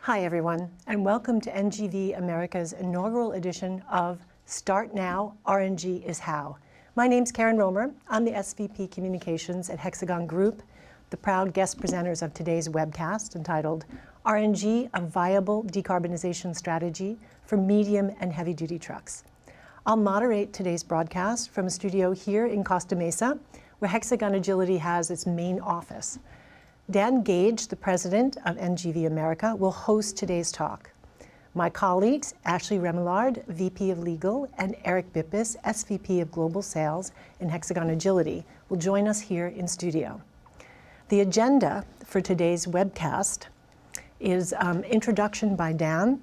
Hi everyone, and welcome to NGV America's inaugural edition of Start Now, RNG is How. My name's Karen Romer. I'm the SVP Communications at Hexagon Group, the proud guest presenters of today's webcast entitled RNG, a Viable Decarbonization Strategy for Medium and Heavy-Duty Trucks. I'll moderate today's broadcast from a studio here in Costa Mesa, where Hexagon Agility has its main office. Dan Gage, the president of NGV America, will host today's talk. My colleagues, Ashley Remillard, VP of Legal, and Eric Bippus, SVP of Global Sales in Hexagon Agility, will join us here in studio. The agenda for today's webcast is introduction by Dan,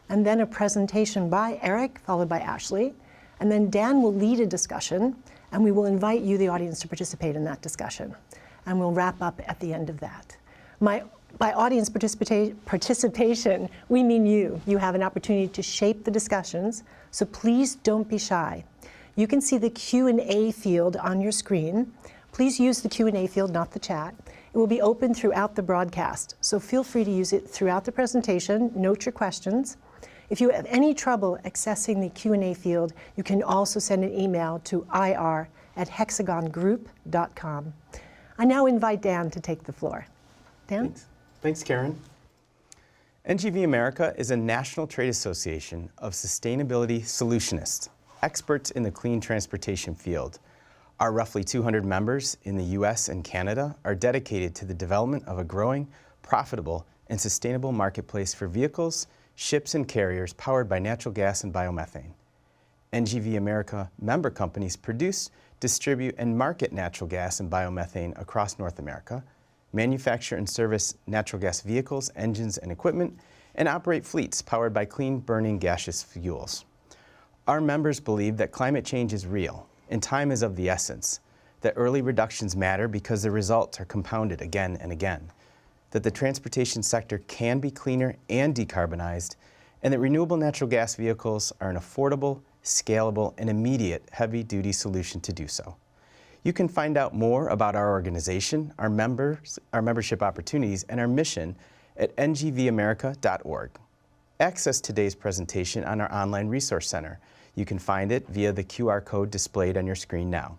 and then a presentation by Eric, followed by Ashley, and then Dan will lead a discussion, and we will invite you, the audience, to participate in that discussion. And we'll wrap up at the end of that. By audience participation, we mean you. You have an opportunity to shape the discussions, so please don't be shy. You can see the Q&A field on your screen. Please use the Q&A field, not the chat. It will be open throughout the broadcast, so feel free to use it throughout the presentation. Note your questions. If you have any trouble accessing the Q&A field, you can also send an email to ir@hexagongroup.com. I now invite Dan to take the floor. Dan? Thanks, Karen. NGV America is a national trade association of sustainability solutionists, experts in the clean transportation field. Our roughly 200 members in the US and Canada are dedicated to the development of a growing, profitable, and sustainable marketplace for vehicles, ships, and carriers powered by natural gas and biomethane. NGV America member companies produce, distribute, and market natural gas and biomethane across North America, manufacture and service natural gas vehicles, engines, and equipment, and operate fleets powered by clean-burning gaseous fuels. Our members believe that climate change is real, and time is of the essence, that early reductions matter because the results are compounded again and again, that the transportation sector can be cleaner and decarbonized, and that renewable natural gas vehicles are an affordable, scalable, and immediate heavy-duty solution to do so. You can find out more about our organization, our members, our membership opportunities, and our mission at ngvamerica.org. Access today's presentation on our online resource center. You can find it via the QR code displayed on your screen now.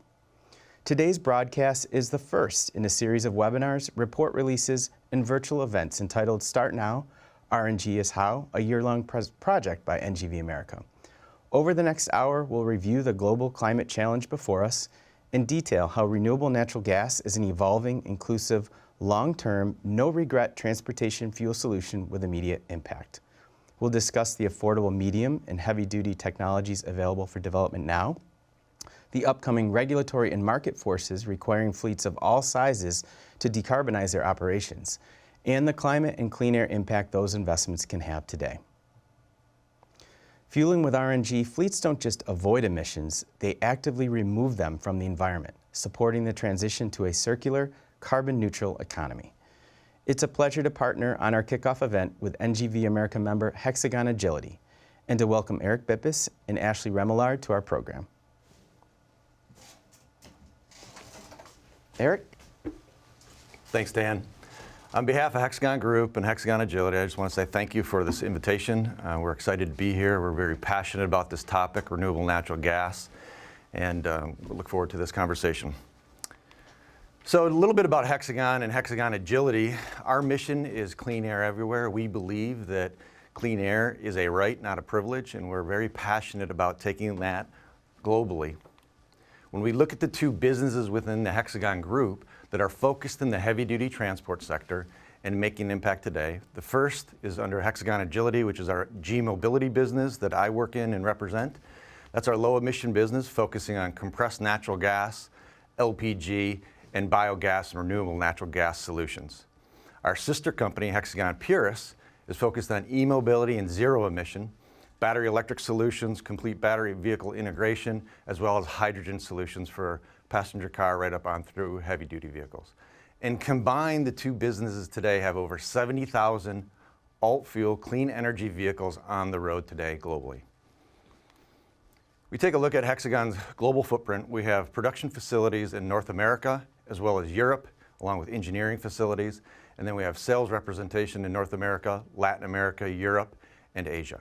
Today's broadcast is the first in a series of webinars, report releases, and virtual events entitled Start Now, RNG is How, a year-long project by NGV America. Over the next hour, we'll review the global climate challenge before us and detail how renewable natural gas is an evolving, inclusive, long-term, no-regret transportation fuel solution with immediate impact. We'll discuss the affordable medium and heavy-duty technologies available for development now, the upcoming regulatory and market forces requiring fleets of all sizes to decarbonize their operations, and the climate and clean air impact those investments can have today. Fueling with RNG, fleets don't just avoid emissions, they actively remove them from the environment, supporting the transition to a circular, carbon-neutral economy. It's a pleasure to partner on our kickoff event with NGV America member Hexagon Agility, and to welcome Eric Bippus and Ashley Remillard to our program. Eric? Thanks, Dan. On behalf of Hexagon Group and Hexagon Agility, I just want to say thank you for this invitation. We're excited to be here. We're very passionate about this topic, renewable natural gas, and we look forward to this conversation. So a little bit about Hexagon and Hexagon Agility. Our mission is clean air everywhere. We believe that clean air is a right, not a privilege, and we're very passionate about taking that globally. When we look at the two businesses within the Hexagon Group that are focused in the heavy-duty transport sector and making an impact today, the first is under Hexagon Agility, which is our G-Mobility business that I work in and represent. That's our low-emission business focusing on compressed natural gas, LPG, and biogas and renewable natural gas solutions. Our sister company, Hexagon Purus, is focused on e-mobility and zero-emission, battery electric solutions, complete battery vehicle integration, as well as hydrogen solutions for passenger car right up on through heavy-duty vehicles. And combined, the two businesses today have over 70,000 alt-fuel clean energy vehicles on the road today globally. We take a look at Hexagon's global footprint. We have production facilities in North America, as well as Europe, along with engineering facilities, And then we have sales representation in North America, Latin America, Europe, and Asia.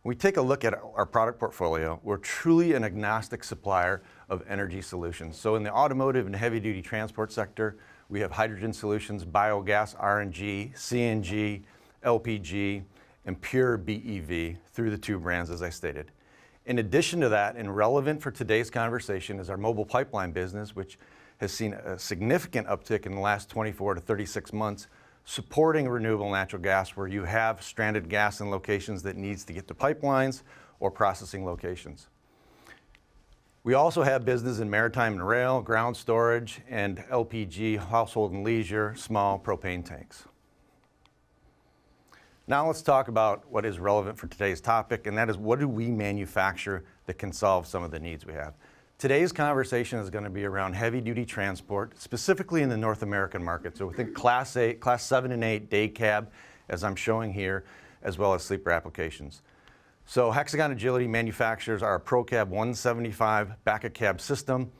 When we take a look at our product portfolio, we're truly an agnostic supplier of energy solutions. So in the automotive and heavy-duty transport sector, we have hydrogen solutions, biogas, RNG, CNG, LPG, and pure BEV through the two brands, as I stated. In addition to that, and relevant for today's conversation, is our mobile pipeline business, which has seen a significant uptick in the last 24 to 36 months, supporting renewable natural gas where you have stranded gas in locations that needs to get to pipelines or processing locations. We also have business in maritime and rail, ground storage, and LPG, household and leisure, small propane tanks. Now let's talk about what is relevant for today's topic, and that is, what do we manufacture that can solve some of the needs we have? Today's conversation is going to be around heavy-duty transport, specifically in the North American market. So within Class 7 and 8 day cab, as I'm showing here, as well as sleeper applications. So Hexagon Agility manufactures our ProCab 175 back-of-cab system.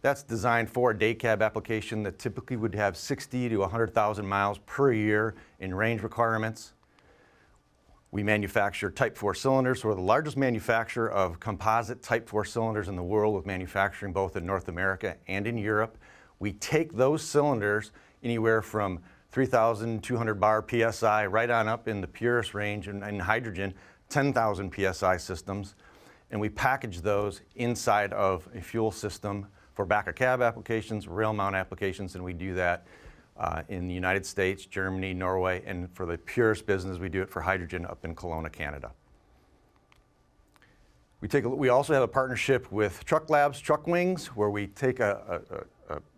That's designed for a day cab application that typically would have 60 to 100,000 miles per year in range requirements. We manufacture Type 4 cylinders, so we're the largest manufacturer of composite Type 4 cylinders in the world, with manufacturing both in North America and in Europe. We take those cylinders anywhere from 3,200 bar PSI right on up in the purest range, and in hydrogen, 10,000 PSI systems, and we package those inside of a fuel system for back-of-cab applications, rail mount applications, and we do that in the United States, Germany, Norway, and for the purest business, we do it for hydrogen up in Kelowna, Canada. We also have a partnership with Truck Labs, Truck Wings, where we take a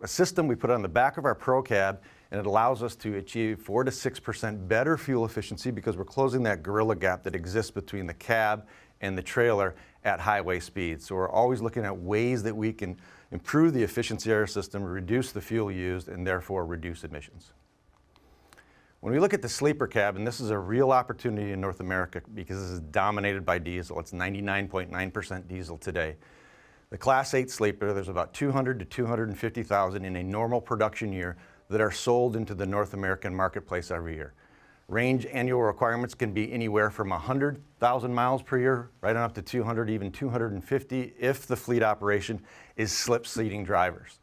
system, we put it on the back of our ProCab, and it allows us to achieve 4 to 6% better fuel efficiency because we're closing that gorilla gap that exists between the cab and the trailer at highway speeds. So we're always looking at ways that we can improve the efficiency of our system, reduce the fuel used, and therefore reduce emissions. When we look at the sleeper cab, and this is a real opportunity in North America because this is dominated by diesel, it's 99.9% diesel today. The Class 8 sleeper, there's about 200 to 250,000 in a normal production year that are sold into the North American marketplace every year. Range annual requirements can be anywhere from 100,000 miles per year, right on up to 200, even 250, if the fleet operation is slip-seating drivers.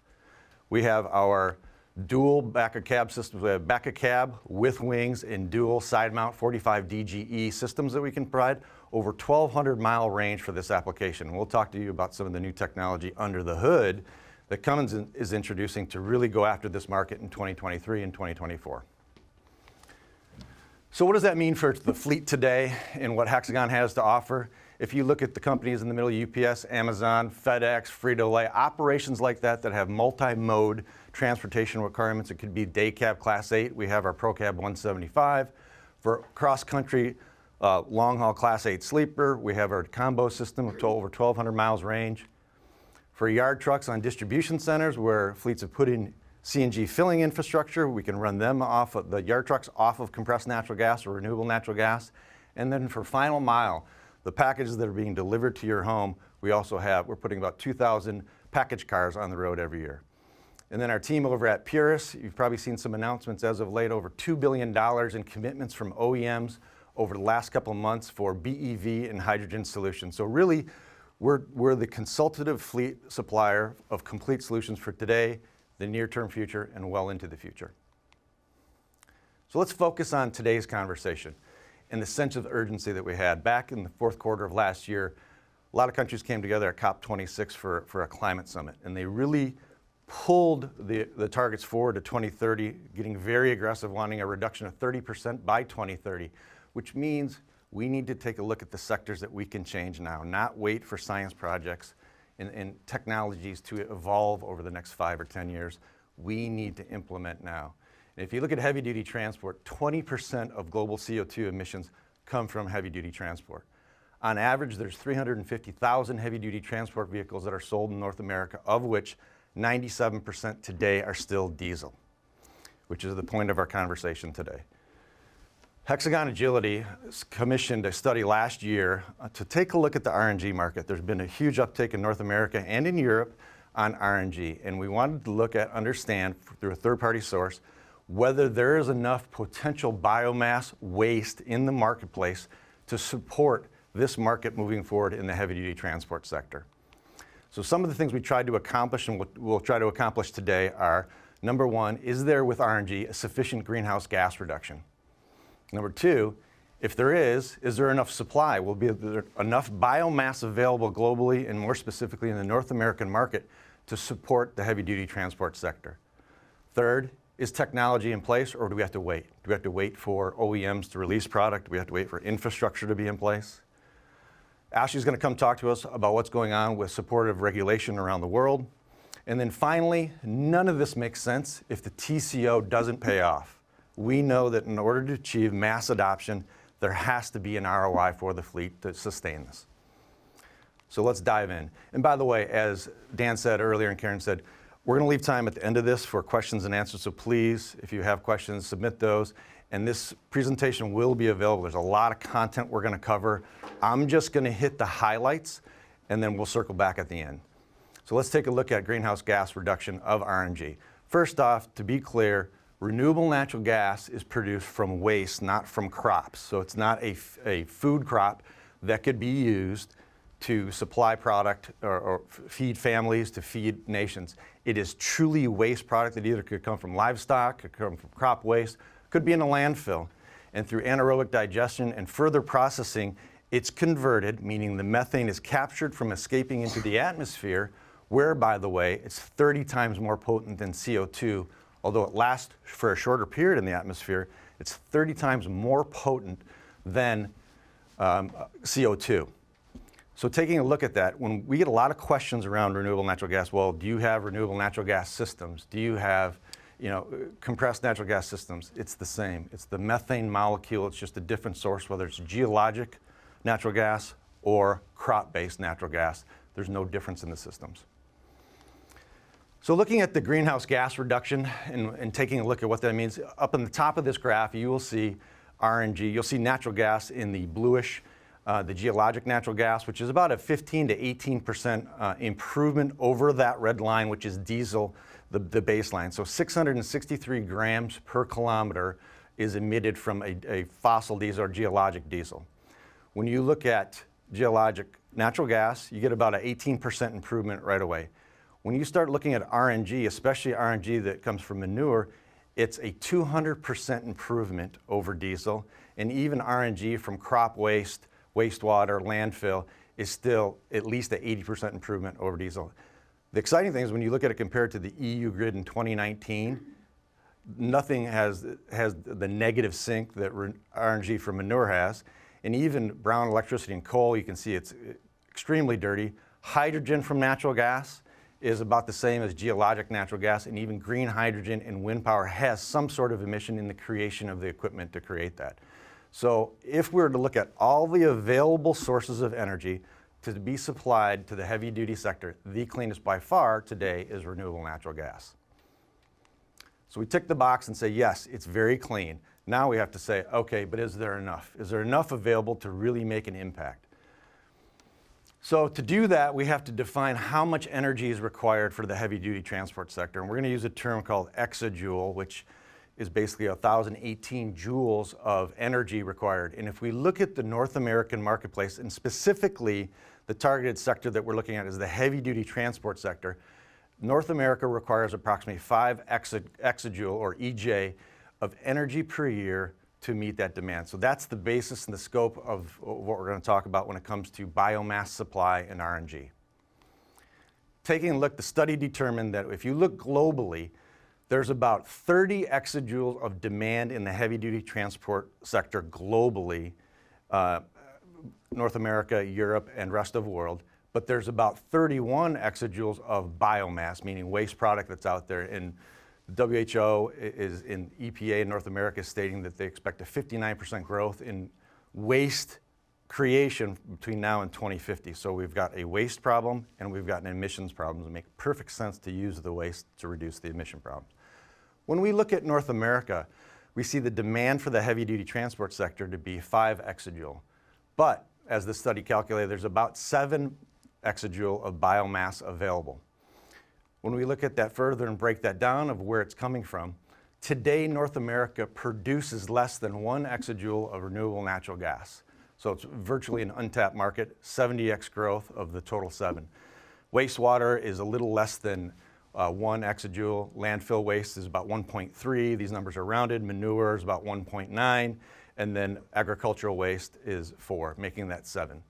We have our dual back-of-cab systems. We have back-of-cab with wings and dual side-mount 45 DGE systems that we can provide, over 1,200-mile range for this application. We'll talk to you about some of the new technology under the hood that Cummins is introducing to really go after this market in 2023 and 2024. So what does that mean for the fleet today and what Hexagon has to offer? If you look at the companies in the middle, UPS, Amazon, FedEx, Frito-Lay, operations like that have multi-mode transportation requirements. It could be day cab Class 8. We have our ProCab 175. For cross-country long-haul Class 8 sleeper, we have our combo system with over 1,200 miles range. For yard trucks on distribution centers where fleets have put in CNG filling infrastructure, we can run them off of the yard trucks off of compressed natural gas or renewable natural gas. And then for final mile, the packages that are being delivered to your home, we're putting about 2,000 package cars on the road every year. And then our team over at Purus, you've probably seen some announcements as of late, over $2 billion in commitments from OEMs over the last couple of months for BEV and hydrogen solutions. So really, we're the consultative fleet supplier of complete solutions for today, the near-term future, and well into the future. So let's focus on today's conversation and the sense of urgency that we had. Back in the fourth quarter of last year, a lot of countries came together at COP26 for a climate summit, and they really pulled the targets forward to 2030, getting very aggressive, wanting a reduction of 30% by 2030, which means we need to take a look at the sectors that we can change now, not wait for science projects and technologies to evolve over the next 5 or 10 years. We need to implement now. And if you look at heavy-duty transport, 20% of global CO2 emissions come from heavy-duty transport. On average, there's 350,000 heavy-duty transport vehicles that are sold in North America, of which 97% today are still diesel, which is the point of our conversation today. Hexagon Agility commissioned a study last year to take a look at the RNG market. There's been a huge uptake in North America and in Europe on RNG, and we wanted to understand through a third-party source whether there is enough potential biomass waste in the marketplace to support this market moving forward in the heavy-duty transport sector. So some of the things we tried to accomplish and we'll try to accomplish today are, number one, is there with RNG a sufficient greenhouse gas reduction? Number two, if there is there enough supply? Will there be enough biomass available globally and more specifically in the North American market to support the heavy-duty transport sector? Third, is technology in place or do we have to wait? Do we have to wait for OEMs to release product? Do we have to wait for infrastructure to be in place? Ashley's going to come talk to us about what's going on with supportive regulation around the world. And then finally, none of this makes sense if the TCO doesn't pay off. We know that in order to achieve mass adoption, there has to be an ROI for the fleet to sustain this. So let's dive in. And by the way, as Dan said earlier and Karen said, we're going to leave time at the end of this for questions and answers. So please, if you have questions, submit those. And this presentation will be available. There's a lot of content we're going to cover. I'm just going to hit the highlights, and then we'll circle back at the end. So let's take a look at greenhouse gas reduction of RNG. First off, to be clear, renewable natural gas is produced from waste, not from crops. So it's not a food crop that could be used to supply product or feed families, to feed nations. It is truly waste product that either could come from livestock, could come from crop waste, could be in a landfill. And through anaerobic digestion and further processing, it's converted, meaning the methane is captured from escaping into the atmosphere, where, by the way, it's 30 times more potent than CO2. Although it lasts for a shorter period in the atmosphere, it's 30 times more potent than CO2. So taking a look at that, when we get a lot of questions around renewable natural gas, well, do you have renewable natural gas systems? Do you have compressed natural gas systems? It's the same. It's the methane molecule. It's just a different source, whether it's geologic natural gas or crop-based natural gas. There's no difference in the systems. So looking at the greenhouse gas reduction and taking a look at what that means, up in the top of this graph, you will see RNG. You'll see natural gas in the bluish, the geologic natural gas, which is about a 15 to 18% improvement over that red line, which is diesel, the baseline. So 663 grams per kilometer is emitted from a fossil diesel or geologic diesel. When you look at geologic natural gas, you get about an 18% improvement right away. When you start looking at RNG, especially RNG that comes from manure, it's a 200% improvement over diesel. And even RNG from crop waste, wastewater, landfill is still at least an 80% improvement over diesel. The exciting thing is when you look at it compared to the EU grid in 2019, nothing has the negative sink that RNG from manure has. And even brown electricity and coal, you can see it's extremely dirty. Hydrogen from natural gas is about the same as geologic natural gas, and even green hydrogen and wind power has some sort of emission in the creation of the equipment to create that. So if we were to look at all the available sources of energy to be supplied to the heavy duty sector, the cleanest by far today is renewable natural gas. So we tick the box and say, yes, it's very clean. Now we have to say, okay, but is there enough? Is there enough available to really make an impact? So to do that, we have to define how much energy is required for the heavy-duty transport sector. And we're going to use a term called exajoule, which is basically 1,018 joules of energy required. And if we look at the North American marketplace, and specifically the targeted sector that we're looking at is the heavy-duty transport sector, North America requires approximately 5 exajoule, or EJ, of energy per year to meet that demand. So that's the basis and the scope of what we're going to talk about when it comes to biomass supply and RNG. Taking a look, the study determined that if you look globally, there's about 30 exajoules of demand in the heavy-duty transport sector globally, North America, Europe, and rest of the world. But there's about 31 exajoules of biomass, meaning waste product that's out there. And WHO is in EPA in North America stating that they expect a 59% growth in waste creation between now and 2050. So we've got a waste problem and we've got an emissions problem. It makes perfect sense to use the waste to reduce the emission problems. When we look at North America, we see the demand for the heavy-duty transport sector to be 5 exajoule. But as the study calculated, there's about 7 exajoule of biomass available. When we look at that further and break that down of where it's coming from, Today, North America produces less than 1 exajoule of renewable natural gas. So it's virtually an untapped market, 70x growth of the total 7. Wastewater is a little less than 1 exajoule. Landfill waste is about 1.3. These numbers are rounded. Manure is about 1.9. And then agricultural waste is 4, making that 7.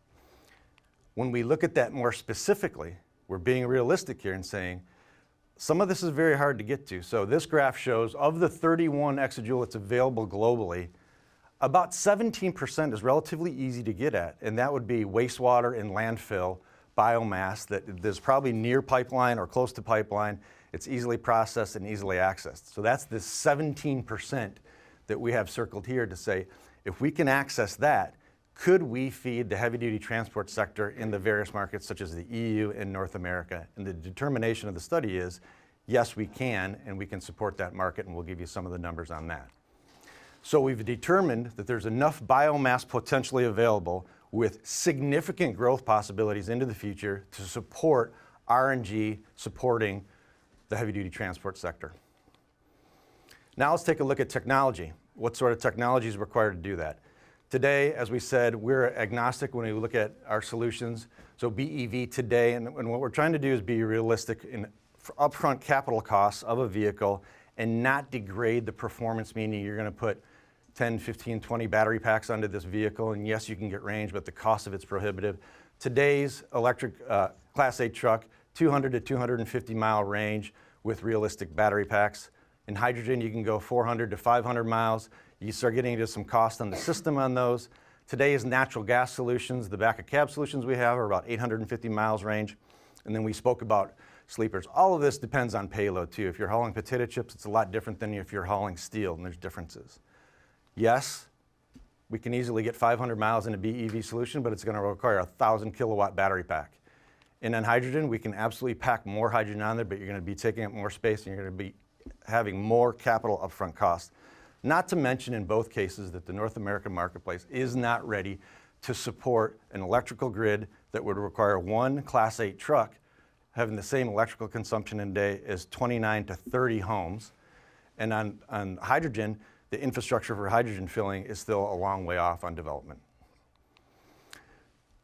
When we look at that more specifically, we're being realistic here and saying, some of this is very hard to get to. So this graph shows of the 31 exajoule that's available globally, about 17% is relatively easy to get at, and that would be wastewater and landfill biomass that is probably near pipeline or close to pipeline. It's easily processed and easily accessed. So that's the 17% that we have circled here to say, if we can access that, could we feed the heavy-duty transport sector in the various markets such as the EU and North America? And the determination of the study is, yes, we can, and we can support that market, and we'll give you some of the numbers on that. So we've determined that there's enough biomass potentially available with significant growth possibilities into the future to support RNG supporting the heavy-duty transport sector. Now let's take a look at technology. What sort of technology is required to do that? Today, as we said, we're agnostic when we look at our solutions. So BEV today, and what we're trying to do is be realistic in upfront capital costs of a vehicle and not degrade the performance, meaning you're going to put 10, 15, 20 battery packs onto this vehicle, and yes, you can get range, but the cost of it's prohibitive. Today's electric Class 8 truck, 200 to 250 mile range with realistic battery packs. In hydrogen, you can go 400 to 500 miles. You start getting into some cost on the system on those. Today's natural gas solutions, the back of cab solutions we have are about 850 miles range. And then we spoke about sleepers. All of this depends on payload too. If you're hauling potato chips, it's a lot different than if you're hauling steel, and there's differences. Yes, we can easily get 500 miles in a BEV solution, but it's going to require a 1,000 kilowatt battery pack. And then hydrogen, we can absolutely pack more hydrogen on there, but you're going to be taking up more space and you're going to be having more capital upfront costs. Not to mention in both cases that the North American marketplace is not ready to support an electrical grid that would require 1 Class 8 truck having the same electrical consumption in a day as 29 to 30 homes. And on hydrogen, the infrastructure for hydrogen filling is still a long way off on development.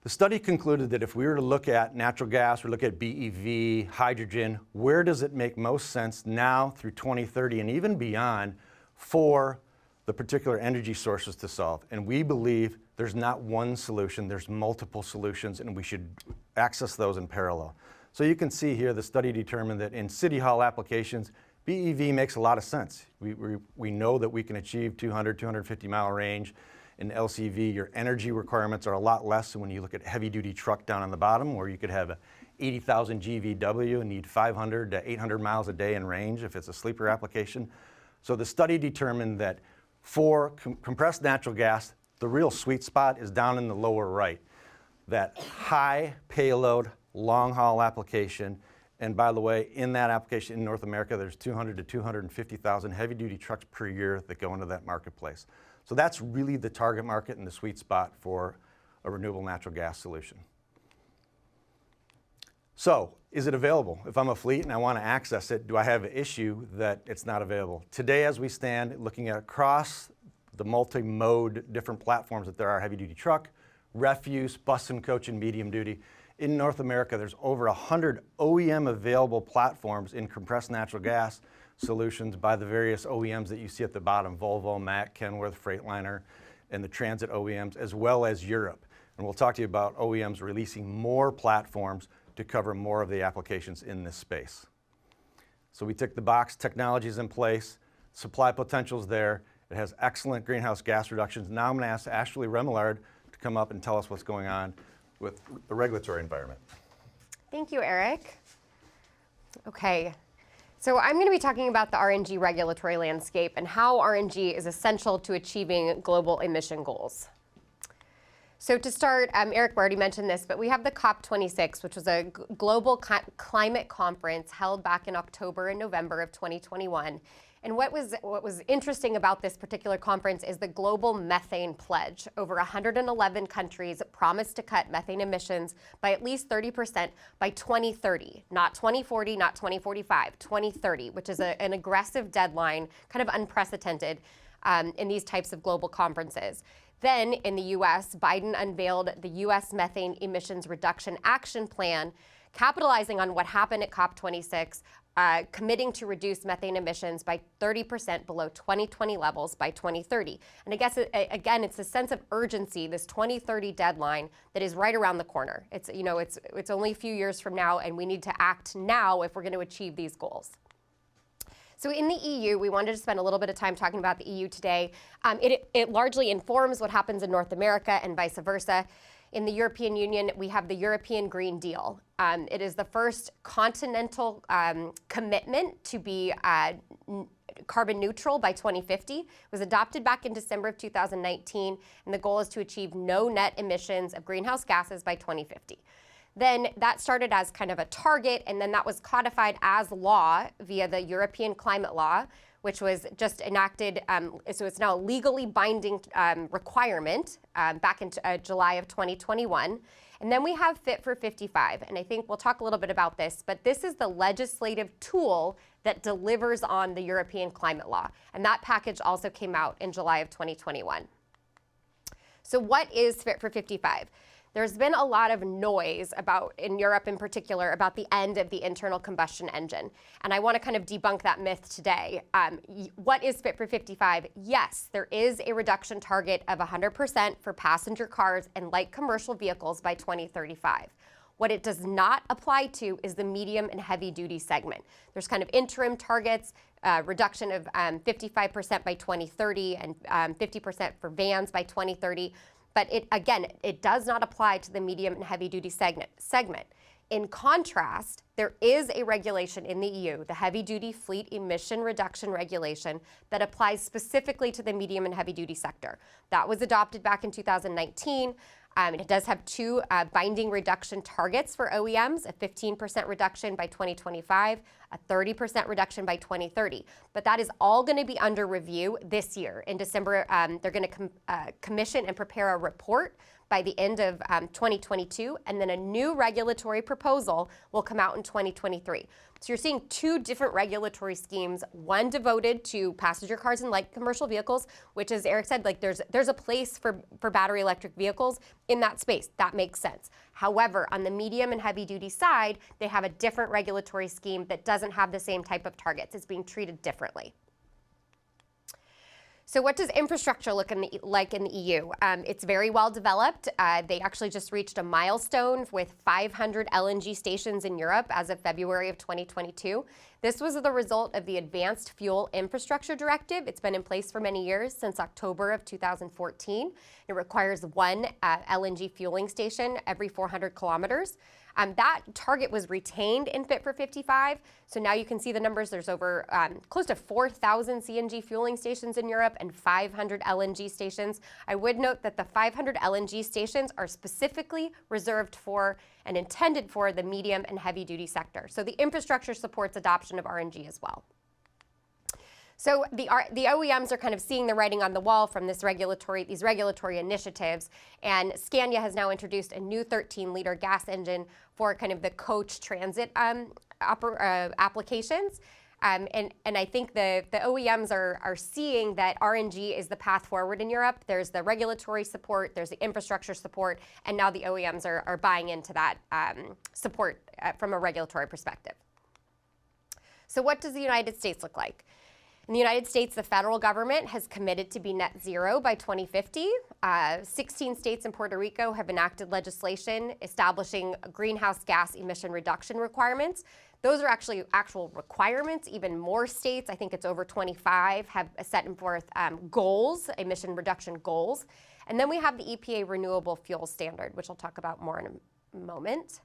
The study concluded that if we were to look at natural gas, or look at BEV, hydrogen, where does it make most sense now through 2030 and even beyond for the particular energy sources to solve? And we believe there's not one solution, there's multiple solutions, and we should access those in parallel. So you can see here the study determined that in city hall applications, BEV makes a lot of sense. We know that we can achieve 200, 250 mile range. In LCV, your energy requirements are a lot less. So when you look at heavy-duty truck down on the bottom, where you could have a 80,000 GVW and need 500 to 800 miles a day in range if it's a sleeper application. So the study determined that for compressed natural gas, the real sweet spot is down in the lower right. That high payload, long-haul application. And by the way, in that application in North America, there's 200 to 250,000 heavy-duty trucks per year that go into that marketplace. So that's really the target market and the sweet spot for a renewable natural gas solution. So, is it available? If I'm a fleet and I want to access it, do I have an issue that it's not available? Today, as we stand, looking at across the multi-mode different platforms that there are, heavy-duty truck, refuse, bus and coach, and medium duty. In North America, there's over 100 OEM available platforms in compressed natural gas solutions by the various OEMs that you see at the bottom, Volvo, Mack, Kenworth, Freightliner, and the transit OEMs, as well as Europe. And we'll talk to you about OEMs releasing more platforms to cover more of the applications in this space. So we tick the box, technology's in place, supply potential's there, it has excellent greenhouse gas reductions. Now I'm going to ask Ashley Remillard to come up and tell us what's going on with the regulatory environment. Thank you, Eric. Okay. So I'm going to be talking about the RNG regulatory landscape and how RNG is essential to achieving global emission goals. So to start, Eric already mentioned this, but we have the COP26, which was a global climate conference held back in October and November of 2021. And what was interesting about this particular conference is the Global Methane Pledge. Over 111 countries promised to cut methane emissions by at least 30% by 2030, not 2040, not 2045, 2030, which is an aggressive deadline, kind of unprecedented in these types of global conferences. Then in the US, Biden unveiled the US Methane Emissions Reduction Action Plan, capitalizing on what happened at COP26, committing to reduce methane emissions by 30% below 2020 levels by 2030. And I guess, again, it's a sense of urgency, this 2030 deadline that is right around the corner. It's only a few years from now, and we need to act now if we're going to achieve these goals. So in the EU, we wanted to spend a little bit of time talking about the EU today. It largely informs what happens in North America and vice versa. In the European Union, we have the European Green Deal. It is the first continental commitment to be carbon neutral by 2050. It was adopted back in December of 2019, and the goal is to achieve no net emissions of greenhouse gases by 2050. Then that started as kind of a target, and then that was codified as law via the European Climate Law, which was just enacted, so it's now a legally binding requirement back in July of 2021. And then we have Fit for 55, and I think we'll talk a little bit about this, but this is the legislative tool that delivers on the European Climate Law. And that package also came out in July of 2021. So what is Fit for 55? There's been a lot of noise in Europe in particular, about the end of the internal combustion engine. And I want to kind of debunk that myth today. What is Fit for 55? Yes, there is a reduction target of 100% for passenger cars and light commercial vehicles by 2035. What it does not apply to is the medium and heavy duty segment. There's kind of interim targets, reduction of 55% by 2030 and 50% for vans by 2030. But it does not apply to the medium and heavy duty segment. In contrast, there is a regulation in the EU, the Heavy Duty Fleet Emission Reduction Regulation, that applies specifically to the medium and heavy duty sector. That was adopted back in 2019. It does have two binding reduction targets for OEMs, a 15% reduction by 2025, a 30% reduction by 2030. But that is all going to be under review this year. In December, they're going to commission and prepare a report by the end of 2022, and then a new regulatory proposal will come out in 2023. So you're seeing two different regulatory schemes, one devoted to passenger cars and light commercial vehicles, which, as Eric said, like there's a place for battery electric vehicles in that space. That makes sense. However, on the medium and heavy duty side, they have a different regulatory scheme that doesn't have the same type of targets. It's being treated differently. So what does infrastructure look like in the EU? It's very well developed. They actually just reached a milestone with 500 LNG stations in Europe as of February of 2022. This was the result of the Advanced Fuel Infrastructure Directive. It's been in place for many years, since October of 2014. It requires one LNG fueling station every 400 kilometers. That target was retained in Fit for 55. So now you can see the numbers. There's over close to 4,000 CNG fueling stations in Europe and 500 LNG stations. I would note that the 500 LNG stations are specifically reserved for and intended for the medium and heavy duty sector. So the infrastructure supports adoption of RNG as well. So the OEMs are kind of seeing the writing on the wall from these regulatory initiatives, and Scania has now introduced a new 13-liter gas engine for kind of the coach transit applications. And I think the OEMs are seeing that RNG is the path forward in Europe. There's the regulatory support, there's the infrastructure support, and now the OEMs are buying into that support from a regulatory perspective. So what does the United States look like? In the United States, the federal government has committed to be net zero by 2050. 16 states and Puerto Rico have enacted legislation establishing greenhouse gas emission reduction requirements. Those are actually actual requirements. Even more states, I think it's over 25, have set forth goals, emission reduction goals. And then we have the EPA Renewable Fuel Standard, which I'll talk about more in a moment.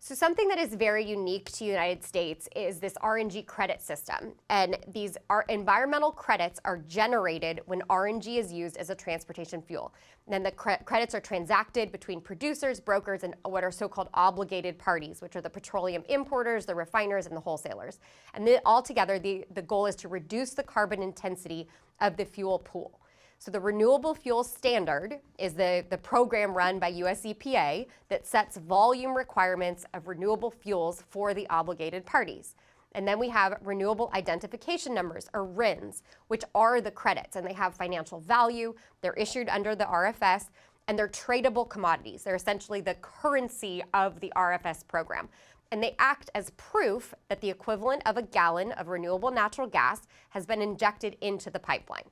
So something that is very unique to the United States is this RNG credit system. And these environmental credits are generated when RNG is used as a transportation fuel. And then the credits are transacted between producers, brokers, and what are so-called obligated parties, which are the petroleum importers, the refiners, and the wholesalers. And altogether, the goal is to reduce the carbon intensity of the fuel pool. So the Renewable Fuel Standard is the program run by US EPA that sets volume requirements of renewable fuels for the obligated parties. And then we have Renewable Identification Numbers, or RINs, which are the credits, and they have financial value. They're issued under the RFS, and they're tradable commodities. They're essentially the currency of the RFS program. And they act as proof that the equivalent of a gallon of renewable natural gas has been injected into the pipeline.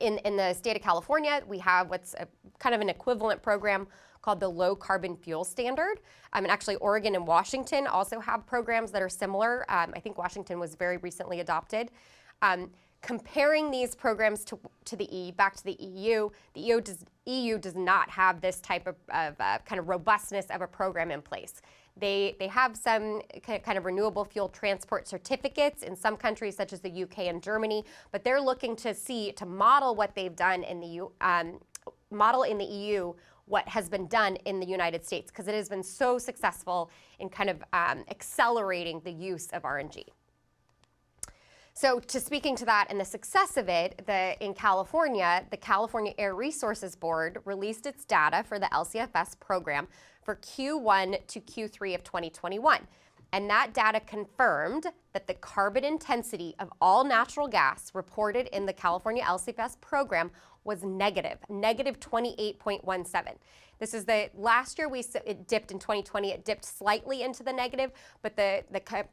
In the state of California, we have what's kind of an equivalent program called the Low Carbon Fuel Standard. And actually, Oregon and Washington also have programs that are similar. I think Washington was very recently adopted. Comparing these programs back to the EU, the EU does not have this type of kind of robustness of a program in place. They have some kind of renewable fuel transport certificates in some countries such as the UK and Germany, but they're looking to model what they've done in the model in the EU what has been done in the United States, because it has been so successful in kind of accelerating the use of RNG. So speaking to that and the success of it, in California, the California Air Resources Board released its data for the LCFS program for Q1 to Q3 of 2021. And that data confirmed that the carbon intensity of all natural gas reported in the California LCFS program was negative 28.17. This is the last year it dipped in 2020. It dipped slightly into the negative, but the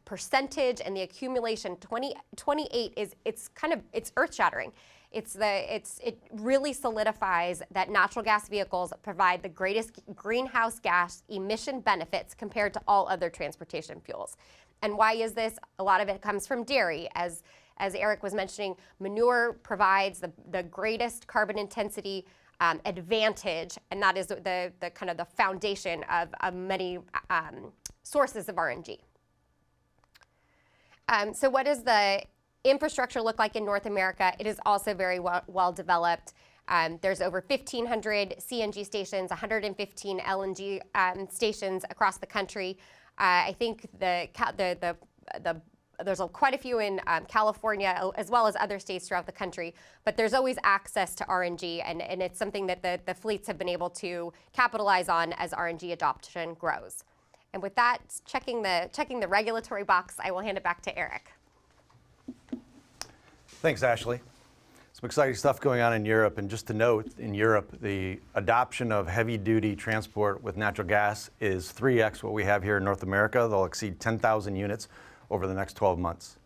percentage and the accumulation 28 it's earth-shattering. It really solidifies that natural gas vehicles provide the greatest greenhouse gas emission benefits compared to all other transportation fuels. And why is this? A lot of it comes from dairy. As Eric was mentioning, manure provides the greatest carbon intensity advantage, and that is the kind of the foundation of many sources of RNG. So what does the infrastructure look like in North America? It is also very well developed. There's over 1,500 CNG stations, 115 LNG stations across the country. I think there's quite a few in California, as well as other states throughout the country, but there's always access to RNG, and it's something that the fleets have been able to capitalize on as RNG adoption grows. And with that, checking the regulatory box, I will hand it back to Eric. Thanks, Ashley. Some exciting stuff going on in Europe, and just to note, in Europe, the adoption of heavy-duty transport with natural gas is 3x what we have here in North America. They'll exceed 10,000 units over the next 12 months.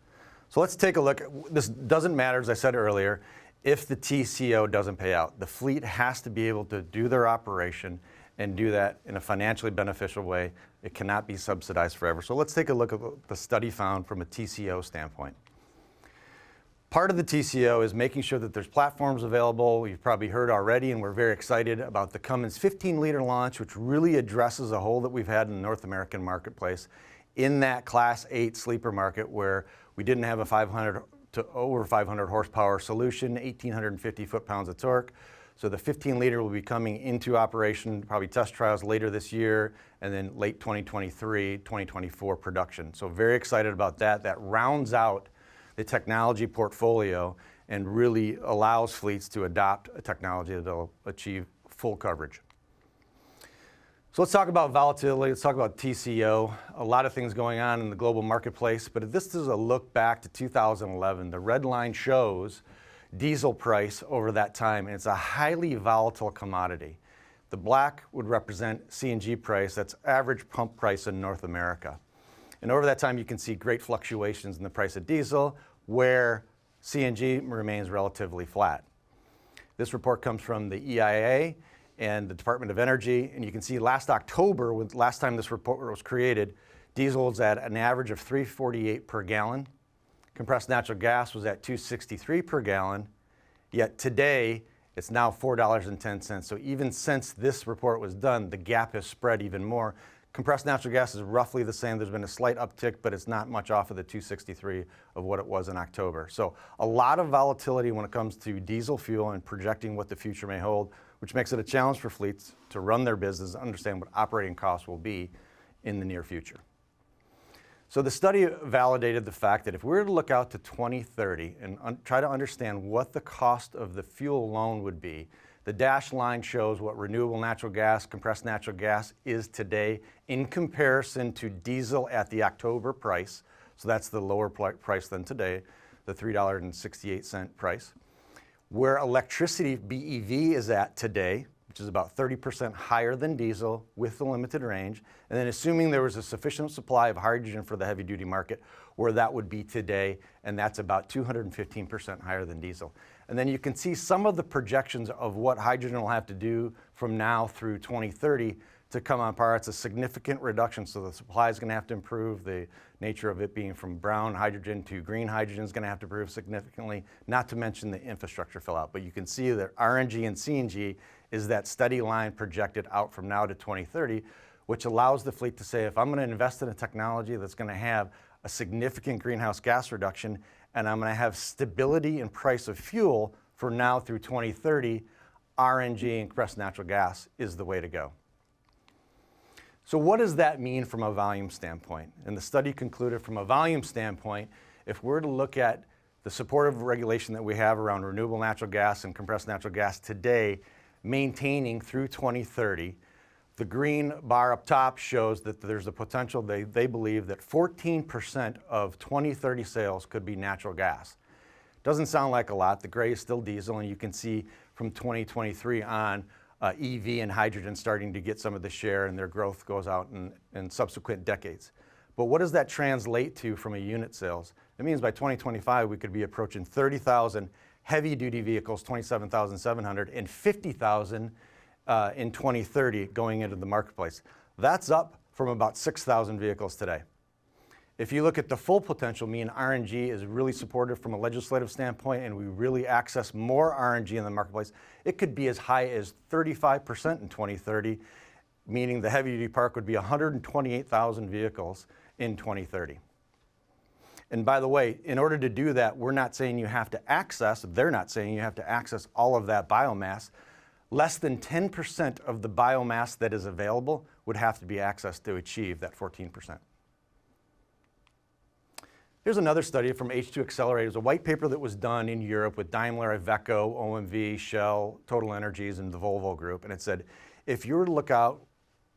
So let's take a look. This doesn't matter, as I said earlier, if the TCO doesn't pay out. The fleet has to be able to do their operation and do that in a financially beneficial way. It cannot be subsidized forever. So let's take a look at what the study found from a TCO standpoint. Part of the TCO is making sure that there's platforms available. You've probably heard already, and we're very excited about the Cummins 15-liter launch, which really addresses a hole that we've had in the North American marketplace in that Class 8 sleeper market, where we didn't have a 500 to over 500 horsepower solution, 1,850 foot-pounds of torque. So the 15-liter will be coming into operation, probably test trials later this year, and then late 2023, 2024 production. So very excited about that. That rounds out the technology portfolio and really allows fleets to adopt a technology that will achieve full coverage. So let's talk about volatility, let's talk about TCO. A lot of things going on in the global marketplace, but this is a look back to 2011. The red line shows diesel price over that time, and it's a highly volatile commodity. The black would represent CNG price, that's average pump price in North America. And over that time, you can see great fluctuations in the price of diesel, where CNG remains relatively flat. This report comes from the EIA and the Department of Energy, and you can see last October, last time this report was created, diesel was at an average of $3.48 per gallon. Compressed natural gas was at $2.63 per gallon, yet today it's now $4.10. So even since this report was done, the gap has spread even more, Compressed natural gas is roughly the same. There's been a slight uptick, but it's not much off of the 263 of what it was in October. So a lot of volatility when it comes to diesel fuel and projecting what the future may hold, which makes it a challenge for fleets to run their business, understand what operating costs will be in the near future. So the study validated the fact that if we were to look out to 2030 and try to understand what the cost of the fuel alone would be, the dashed line shows what renewable natural gas, compressed natural gas is today in comparison to diesel at the October price. So that's the lower price than today, the $3.68 price. Where electricity BEV is at today, which is about 30% higher than diesel with the limited range, and then assuming there was a sufficient supply of hydrogen for the heavy duty market, where that would be today, and that's about 215% higher than diesel. And then you can see some of the projections of what hydrogen will have to do from now through 2030 to come on par. It's a significant reduction, so the supply is going to have to improve. The nature of it being from brown hydrogen to green hydrogen is going to have to improve significantly, not to mention the infrastructure fill out. But you can see that RNG and CNG is that steady line projected out from now to 2030, which allows the fleet to say, if I'm going to invest in a technology that's going to have a significant greenhouse gas reduction, and I'm going to have stability in price of fuel for now through 2030, RNG and compressed natural gas is the way to go. So what does that mean from a volume standpoint? And the study concluded from a volume standpoint, if we're to look at the supportive regulation that we have around renewable natural gas and compressed natural gas today, maintaining through 2030, the green bar up top shows that there's a potential, they believe that 14% of 2030 sales could be natural gas. Doesn't sound like a lot. The gray is still diesel, and you can see from 2023 on, EV and hydrogen starting to get some of the share, and their growth goes out in subsequent decades. But what does that translate to from a unit sales? It means by 2025 we could be approaching 30,000 heavy-duty vehicles, 27,700, and 50,000 in 2030 going into the marketplace. That's up from about 6,000 vehicles today. If you look at the full potential, me and RNG is really supportive from a legislative standpoint, and we really access more RNG in the marketplace. It could be as high as 35% in 2030, meaning the heavy-duty park would be 128,000 vehicles in 2030. And by the way, in order to do that, we're not saying you have to access, they're not saying you have to access all of that biomass. Less than 10% of the biomass that is available would have to be accessed to achieve that 14%. Here's another study from H2 Accelerator. It was a white paper that was done in Europe with Daimler, Iveco, OMV, Shell, Total Energies, and the Volvo Group. And it said, if you were to look out,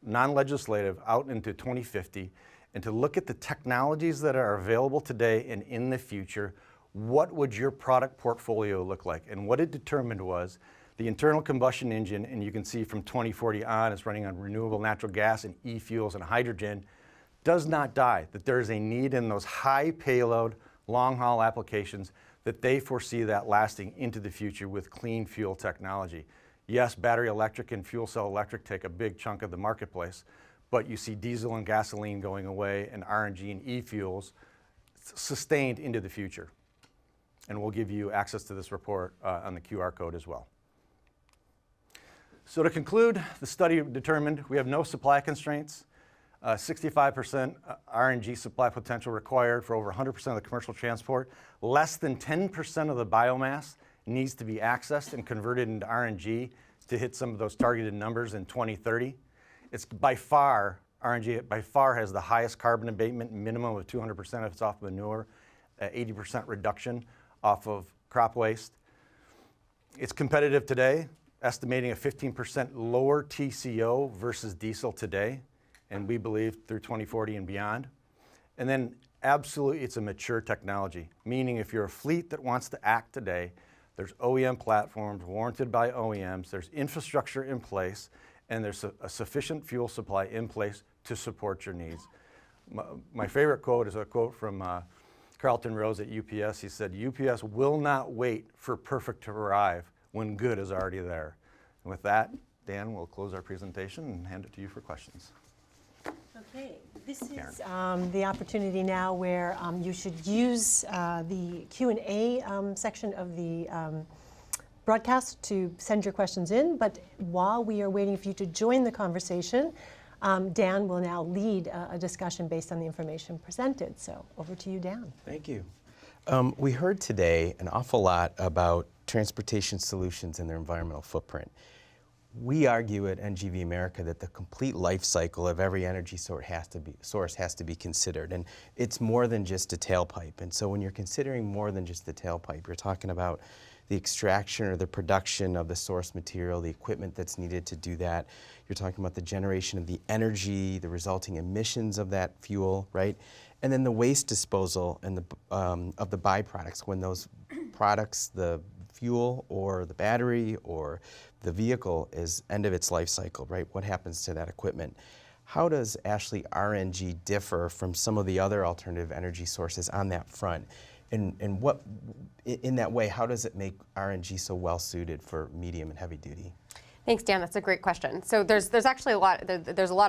non-legislative, out into 2050, and to look at the technologies that are available today and in the future, what would your product portfolio look like? And what it determined was the internal combustion engine, and you can see from 2040 on, it's running on renewable natural gas and e-fuels and hydrogen, does not die, that there is a need in those high payload, long haul applications that they foresee that lasting into the future with clean fuel technology. Yes, battery electric and fuel cell electric take a big chunk of the marketplace, but you see diesel and gasoline going away and RNG and e-fuels sustained into the future. And we'll give you access to this report on the QR code as well. So to conclude, the study determined we have no supply constraints. 65% RNG supply potential required for over 100% of the commercial transport. Less than 10% of the biomass needs to be accessed and converted into RNG to hit some of those targeted numbers in 2030. It's by far, RNG by far has the highest carbon abatement, minimum of 200% if it's off manure, 80% reduction off of crop waste. It's competitive today, estimating a 15% lower TCO versus diesel today, and we believe through 2040 and beyond. And then absolutely it's a mature technology, meaning if you're a fleet that wants to act today, there's OEM platforms warranted by OEMs, there's infrastructure in place, and there's a sufficient fuel supply in place to support your needs. My favorite quote is a quote from Carlton Rose at UPS. He said, UPS will not wait for perfect to arrive when good is already there. And with that, Dan will close our presentation and hand it to you for questions. Okay, this is the opportunity now where you should use the Q&A section of the broadcast to send your questions in. But while we are waiting for you to join the conversation, Dan will now lead a discussion based on the information presented. So over to you, Dan. Thank you. We heard today an awful lot about transportation solutions and their environmental footprint. We argue at NGV America that the complete life cycle of every energy source has to be considered, and it's more than just a tailpipe. And so when you're considering more than just the tailpipe, you're talking about the extraction or the production of the source material, the equipment that's needed to do that. You're talking about the generation of the energy, the resulting emissions of that fuel, right? And then the waste disposal and of the byproducts when those products, the fuel or the battery or the vehicle is end of its life cycle, right? What happens to that equipment? How does actually RNG differ from some of the other alternative energy sources on that front? And what, in that way, how does it make RNG so well suited for medium and heavy duty? Thanks, Dan. That's a great question. So there's actually a lot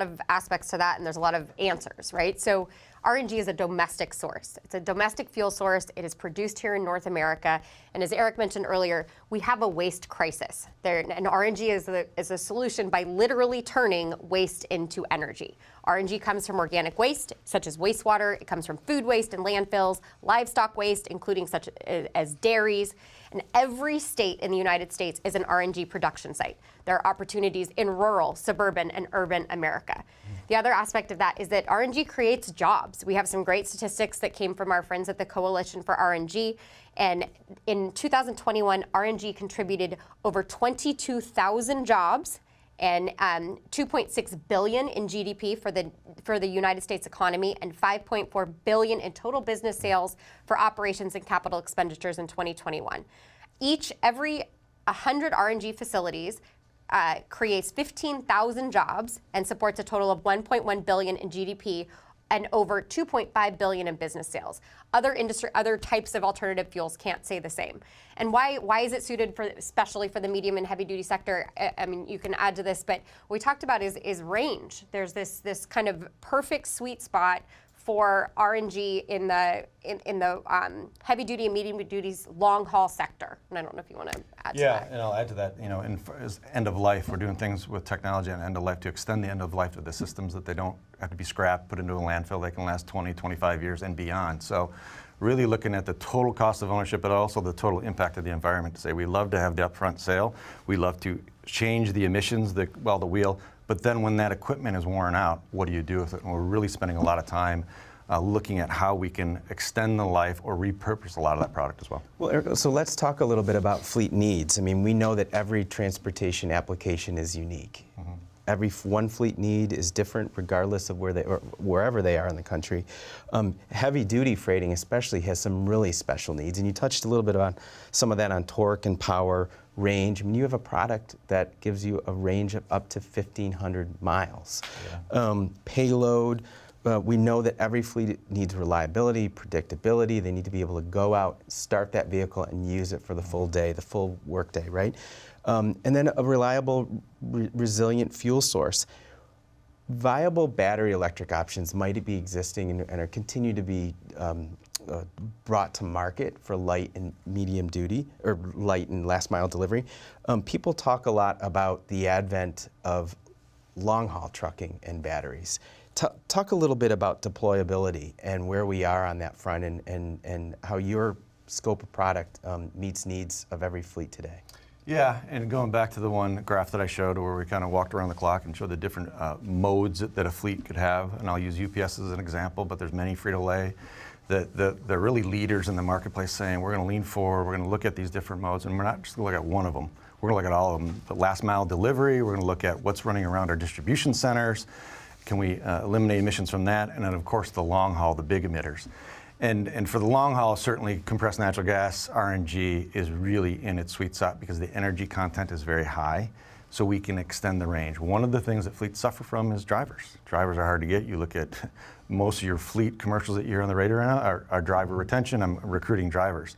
of aspects to that, and there's a lot of answers, right? So RNG is a domestic source. It's a domestic fuel source. It is produced here in North America. And as Eric mentioned earlier, we have a waste crisis. And RNG is a solution by literally turning waste into energy. RNG comes from organic waste, such as wastewater. It comes from food waste and landfills, livestock waste, including such as dairies. And every state in the United States is an RNG production site. There are opportunities in rural, suburban, and urban America. The other aspect of that is that RNG creates jobs. We have some great statistics that came from our friends at the Coalition for RNG. And in 2021, RNG contributed over 22,000 jobs and 2.6 billion in GDP for the United States economy, and 5.4 billion in total business sales for operations and capital expenditures in 2021. Every 100 RNG facilities creates 15,000 jobs and supports a total of 1.1 billion in GDP and over 2.5 billion in business sales. Other types of alternative fuels can't say the same. And why is it suited especially for the medium and heavy duty sector? I mean, you can add to this, but what we talked about is range. There's this kind of perfect sweet spot for RNG in the heavy duty and medium duties long haul sector. And I don't know if you want to add to that. Yeah, and I'll add to that. You know, as end of life, we're doing things with technology and end of life to extend the end of life of the systems that they don't have to be scrapped, put into a landfill. They can last 20, 25 years and beyond. So really looking at the total cost of ownership, but also the total impact of the environment to say we love to have the upfront sale. We love to change the emissions, the wheel. But then when that equipment is worn out, what do you do with it? And we're really spending a lot of time looking at how we can extend the life or repurpose a lot of that product as well. Well, Eric, so let's talk a little bit about fleet needs. I mean, we know that every transportation application is unique. Mm-hmm. Every one fleet need is different regardless of wherever they are in the country. Heavy duty freighting especially has some really special needs, and you touched a little bit about some of that on torque and power, range. I mean, you have a product that gives you a range of up to 1,500 miles. Yeah. Payload, we know that every fleet needs reliability, predictability. They need to be able to go out, start that vehicle, and use it for the full day, the full work day, right? And then a reliable, resilient fuel source. Viable battery electric options might be existing and are continue to be brought to market for light and medium duty, or light and last mile delivery. People talk a lot about the advent of long haul trucking and batteries. Talk a little bit about deployability and where we are on that front, and how your scope of product meets needs of every fleet today. Yeah, and going back to the one graph that I showed where we kind of walked around the clock and showed the different modes that a fleet could have, and I'll use UPS as an example, but there's many Frito-Lay that they're really leaders in the marketplace saying we're going to lean forward, we're going to look at these different modes, and we're not just going to look at one of them. We're going to look at all of them. The last mile delivery, we're going to look at what's running around our distribution centers. Can we eliminate emissions from that? And then of course the long haul, the big emitters. And for the long haul, certainly compressed natural gas, RNG is really in its sweet spot because the energy content is very high, so we can extend the range. One of the things that fleets suffer from is drivers. Drivers are hard to get. You look at most of your fleet commercials that you hear on the radio right now are driver retention. I'm recruiting drivers.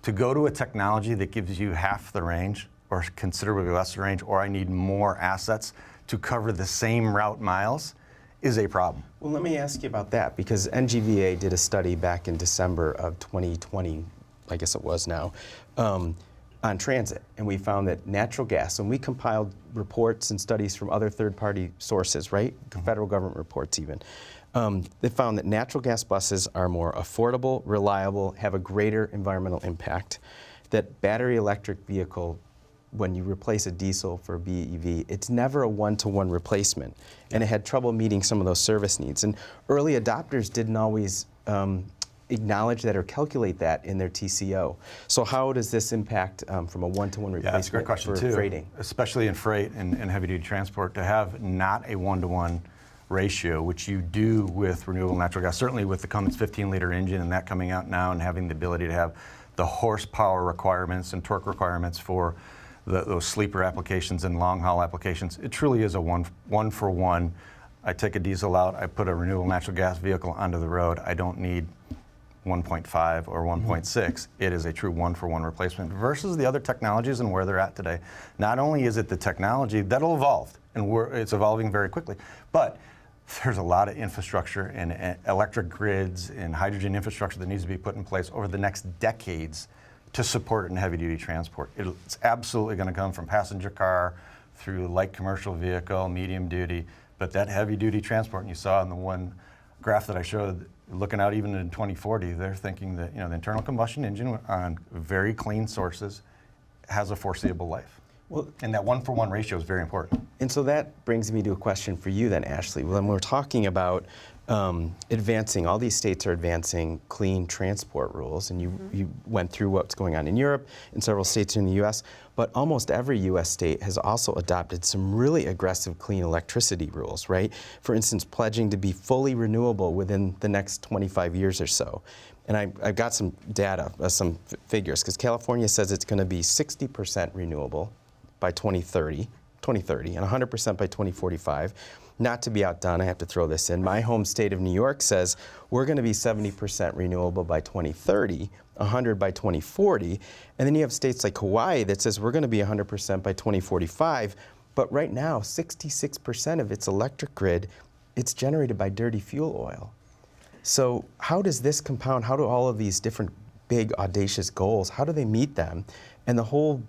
To go to a technology that gives you half the range or considerably less range, or I need more assets to cover the same route miles, is a problem. Well, let me ask you about that, because NGVA did a study back in December of 2020, I guess it was now, on transit, and we found that natural gas, and we compiled reports and studies from other third-party sources, right? Federal government reports even. They found that natural gas buses are more affordable, reliable, have a greater environmental impact. That battery electric vehicle, when you replace a diesel for a BEV, it's never a one-to-one replacement, and it had trouble meeting some of those service needs. And early adopters didn't always acknowledge that or calculate that in their TCO. So how does this impact from a one-to-one replacement that's a great question for too, freighting? especially in freight and heavy-duty transport, to have not a one-to-one ratio, which you do with renewable natural gas, certainly with the Cummins 15-liter engine and that coming out now, and having the ability to have the horsepower requirements and torque requirements for those sleeper applications and long-haul applications. It truly is a one-for-one. I take a diesel out, I put a renewable natural gas vehicle onto the road. I don't need 1.5 or 1.6. It is a true one-for-one replacement versus the other technologies and where they're at today. Not only is it the technology that'll evolve, and it's evolving very quickly, but there's a lot of infrastructure and electric grids and hydrogen infrastructure that needs to be put in place over the next decades to support it in heavy-duty transport. It's absolutely going to come from passenger car through light commercial vehicle, medium duty, but that heavy-duty transport, and you saw in the one graph that I showed, looking out even in 2040, they're thinking that the internal combustion engine on very clean sources has a foreseeable life. Well, and that one-for-one ratio is very important. And so that brings me to a question for you then, Ashley. When we're talking about advancing, all these states are advancing clean transport rules, and you went through what's going on in Europe and several states in the US, but almost every US state has also adopted some really aggressive clean electricity rules, right? For instance, pledging to be fully renewable within the next 25 years or so. And I've got some data, some figures, because California says it's going to be 60% renewable by 2030, and 100% by 2045. Not to be outdone, I have to throw this in. My home state of New York says we're going to be 70% renewable by 2030, 100 by 2040. And then you have states like Hawaii that says we're going to be 100% by 2045. But right now, 66% of its electric grid, it's generated by dirty fuel oil. So how does this compound? How do all of these different big, audacious goals, how do they meet them? And the whole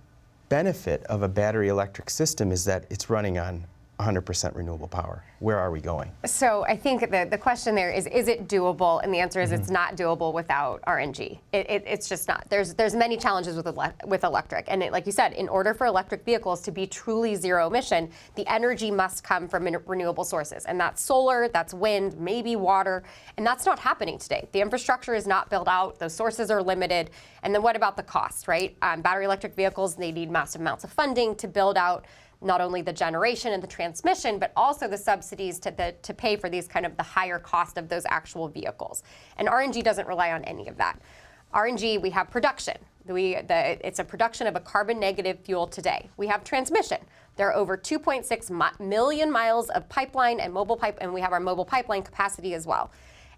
benefit of a battery electric system is that it's running on 100% renewable power. Where are we going? So I think the question there is it doable? And the answer is it's not doable without RNG. It's just not. There's many challenges with electric. And like you said, in order for electric vehicles to be truly zero emission, the energy must come from renewable sources. And that's solar, that's wind, maybe water. And that's not happening today. The infrastructure is not built out. Those sources are limited. And then what about the cost, right? Battery electric vehicles, they need massive amounts of funding to build out not only the generation and the transmission, but also the subsidies to pay for these kind of the higher cost of those actual vehicles. And RNG doesn't rely on any of that. RNG, we have production. It's a production of a carbon negative fuel today. We have transmission. There are over 2.6 million miles of pipeline and mobile pipe, and we have our mobile pipeline capacity as well.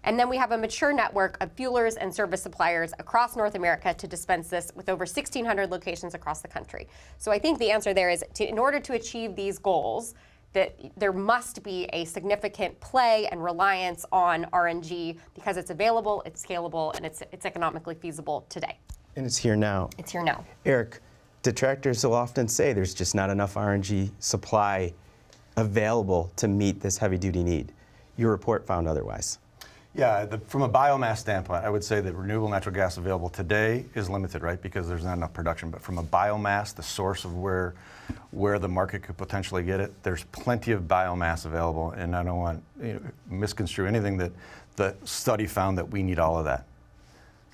And then we have a mature network of fuelers and service suppliers across North America to dispense this with over 1,600 locations across the country. So I think the answer there is, in order to achieve these goals, that there must be a significant play and reliance on RNG because it's available, it's scalable, and it's economically feasible today. And it's here now. It's here now. Eric, detractors will often say there's just not enough RNG supply available to meet this heavy-duty need. Your report found otherwise. Yeah, from a biomass standpoint, I would say that renewable natural gas available today is limited, right? Because there's not enough production. But from a biomass, the source of where the market could potentially get it, there's plenty of biomass available. And I don't want to misconstrue anything that the study found that we need all of that.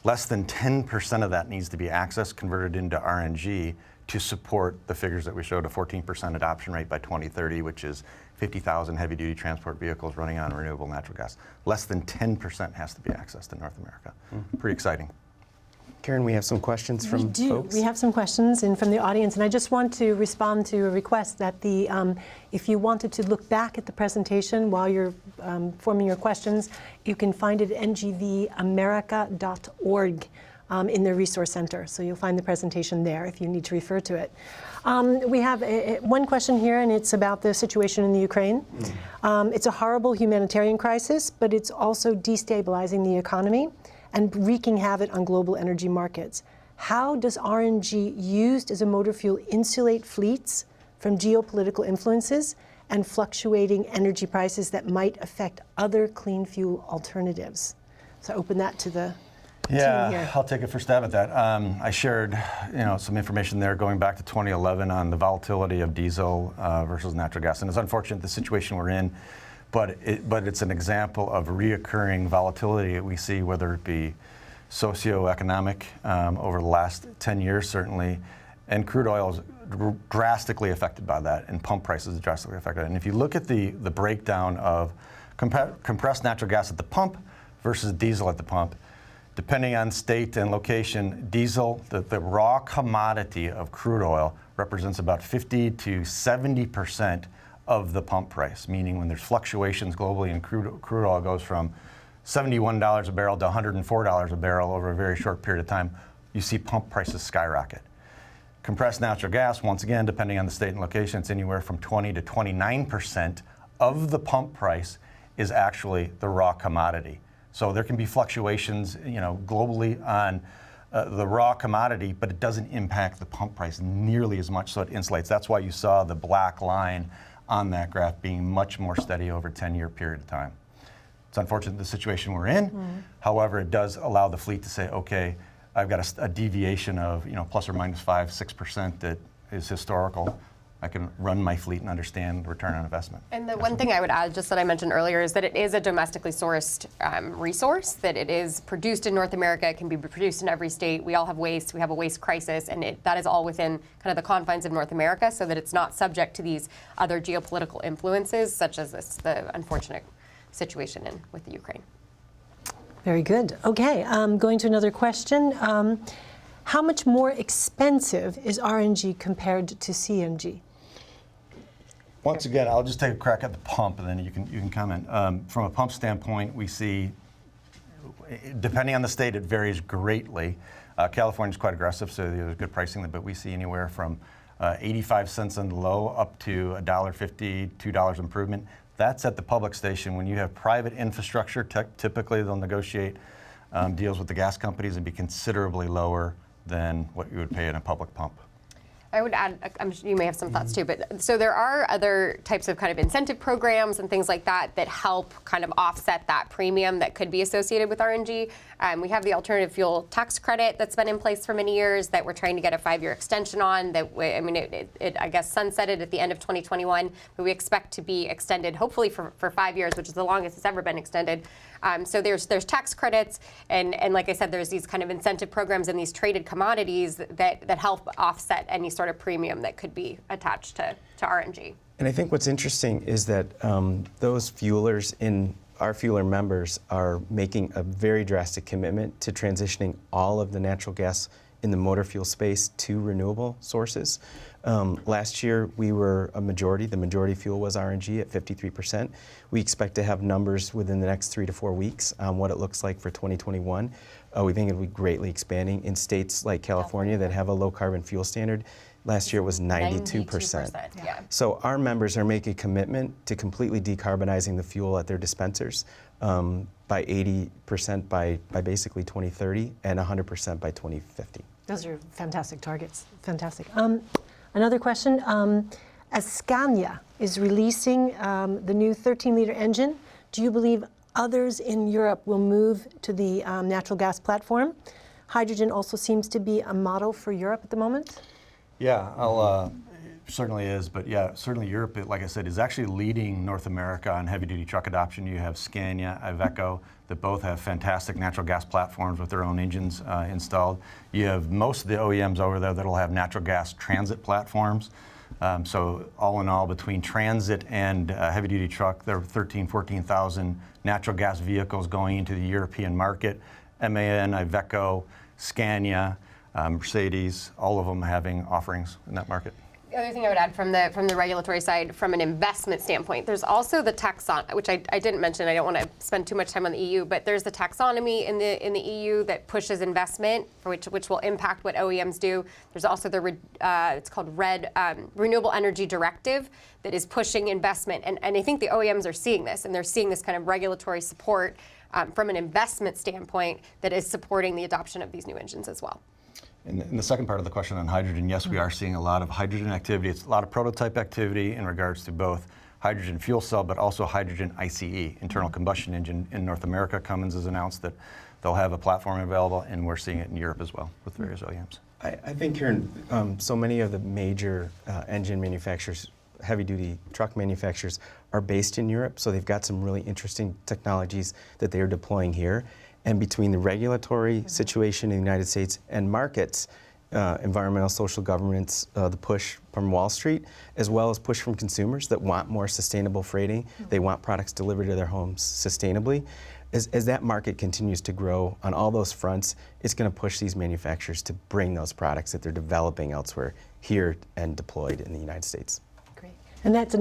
Less than 10% of that needs to be accessed, converted into RNG to support the figures that we showed, a 14% adoption rate by 2030, which is 50,000 heavy-duty transport vehicles running on renewable natural gas. Less than 10% has to be accessed in North America. Pretty exciting. Karen, we have some questions from folks. We have some questions from the audience, and I just want to respond to a request that if you wanted to look back at the presentation while you're forming your questions, you can find it at NGVAmerica.org. In the Resource Center. So you'll find the presentation there if you need to refer to it. We have one question here, and it's about the situation in the Ukraine. It's a horrible humanitarian crisis, but it's also destabilizing the economy and wreaking havoc on global energy markets. how does RNG used as a motor fuel insulate fleets from geopolitical influences and fluctuating energy prices that might affect other clean fuel alternatives? So I open that to the team here. I'll take a first stab at that. I shared, some information there going back to 2011 on the volatility of diesel versus natural gas, and it's unfortunate the situation we're in, but it's an example of reoccurring volatility that we see, whether it be socioeconomic over the last 10 years certainly, and crude oil is drastically affected by that, and pump prices are drastically affected. And if you look at the breakdown of compressed natural gas at the pump versus diesel at the pump, depending on state and location, diesel, the raw commodity of crude oil, represents about 50 to 70% of the pump price, meaning when there's fluctuations globally and crude oil goes from $71 a barrel to $104 a barrel over a very short period of time, you see pump prices skyrocket. Compressed natural gas, once again, depending on the state and location, it's anywhere from 20 to 29% of the pump price is actually the raw commodity. So there can be fluctuations, globally on the raw commodity, but it doesn't impact the pump price nearly as much, so it insulates. That's why you saw the black line on that graph being much more steady over a 10-year period of time. It's unfortunate the situation we're in. However, it does allow the fleet to say, okay, I've got a deviation of plus or minus 5-6% that is historical. I can run my fleet and understand return on investment. And the one thing I would add, just that I mentioned earlier, is that it is a domestically sourced resource, that it is produced in North America, it can be produced in every state. We all have waste, we have a waste crisis, and that is all within kind of the confines of North America, so that it's not subject to these other geopolitical influences, such as the unfortunate situation with the Ukraine. Very good. Okay, going to another question. How much more expensive is RNG compared to CNG? Once again, I'll just take a crack at the pump, and then you can comment. From a pump standpoint, we see, depending on the state, it varies greatly. California is quite aggressive, so there's good pricing, but we see anywhere from 85 cents on the low up to $1.50, $2 improvement. That's at the public station. When you have private infrastructure, typically they'll negotiate deals with the gas companies and be considerably lower than what you would pay in a public pump. I would add, you may have some thoughts too, but so there are other types of kind of incentive programs and things like that that help kind of offset that premium that could be associated with RNG. We have the alternative fuel tax credit that's been in place for many years that we're trying to get a 5-year extension on. It I guess sunsetted at the end of 2021, but we expect to be extended hopefully for 5 years, which is the longest it's ever been extended. So there's tax credits, and like I said, there's these kind of incentive programs and these traded commodities that help offset any sort of premium that could be attached to RNG. And I think what's interesting is that those fuelers in our fueler members are making a very drastic commitment to transitioning all of the natural gas in the motor fuel space to renewable sources. Last year, we were the majority fuel was RNG at 53%. We expect to have numbers within the next 3 to 4 weeks on what it looks like for 2021. We think it'll be greatly expanding in states like California that have a low carbon fuel standard. Last year it was 92%. Yeah. So our members are making a commitment to completely decarbonizing the fuel at their dispensers by 80% by basically 2030 and 100% by 2050. Those are fantastic targets. Fantastic. Another question. As Scania is releasing the new 13-liter engine, do you believe others in Europe will move to the natural gas platform? Hydrogen also seems to be a model for Europe at the moment. Yeah, certainly is, but yeah, certainly Europe, like I said, is actually leading North America on heavy-duty truck adoption. You have Scania, Iveco, that both have fantastic natural gas platforms with their own engines installed. You have most of the OEMs over there that'll have natural gas transit platforms. So all in all, between transit and heavy-duty truck, there are 14,000 natural gas vehicles going into the European market. MAN, Iveco, Scania, Mercedes, all of them having offerings in that market. The other thing I would add from the regulatory side, from an investment standpoint, there's also the taxonomy, which I didn't mention. I don't want to spend too much time on the EU, but there's the taxonomy in the EU that pushes investment, which will impact what OEMs do. There's also the it's called Renewable Energy Directive that is pushing investment, and I think the OEMs are seeing this, and they're seeing this kind of regulatory support from an investment standpoint that is supporting the adoption of these new engines as well. And the second part of the question on hydrogen, yes, we are seeing a lot of hydrogen activity. It's a lot of prototype activity in regards to both hydrogen fuel cell, but also hydrogen ICE, internal combustion engine. In North America, Cummins has announced that they'll have a platform available, and we're seeing it in Europe as well with various OEMs. I think, Karen, so many of the major engine manufacturers, heavy-duty truck manufacturers, are based in Europe, so they've got some really interesting technologies that they are deploying here. And between the regulatory situation in the United States and markets, environmental, social governance, the push from Wall Street, as well as push from consumers that want more sustainable freighting, they want products delivered to their homes sustainably. As that market continues to grow on all those fronts, it's going to push these manufacturers to bring those products that they're developing elsewhere here and deployed in the United States. Great. And that's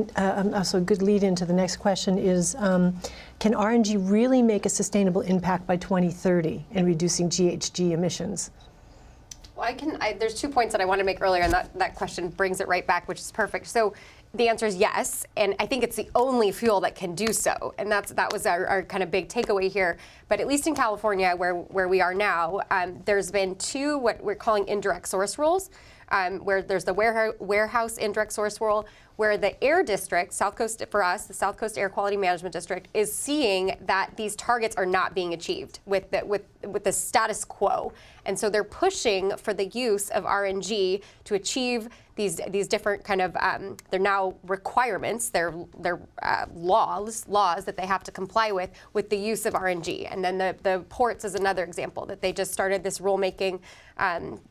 also a good lead into the next question is, can RNG really make a sustainable impact by 2030 in reducing GHG emissions? Well, there's 2 points that I want to make earlier, and that question brings it right back, which is perfect. So the answer is yes, and I think it's the only fuel that can do so, and that was our kind of big takeaway here. But at least in California, where we are now, there's been 2 what we're calling indirect source rules, where there's the warehouse indirect source rule, where the air district, South Coast, for us, the South Coast Air Quality Management District, is seeing that these targets are not being achieved with the status quo. And so they're pushing for the use of RNG to achieve these different kind of, they're now requirements, they're laws that they have to comply with the use of RNG. And then the ports is another example that they just started this rulemaking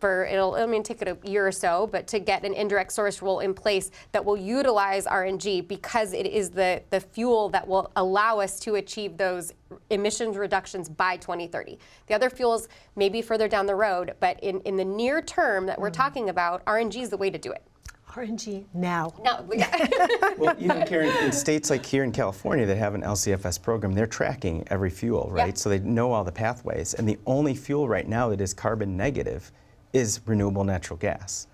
it'll take it a year or so, but to get an indirect source rule in place that will utilize RNG because it is the fuel that will allow us to achieve those emissions reductions by 2030. The other fuels may be further down the road, but in the near term that we're talking about, RNG is the way to do it. RNG now. No, Well, Karen, in states like here in California that have an LCFS program, they're tracking every fuel, right? Yeah. So they know all the pathways. And the only fuel right now that is carbon negative is renewable natural gas.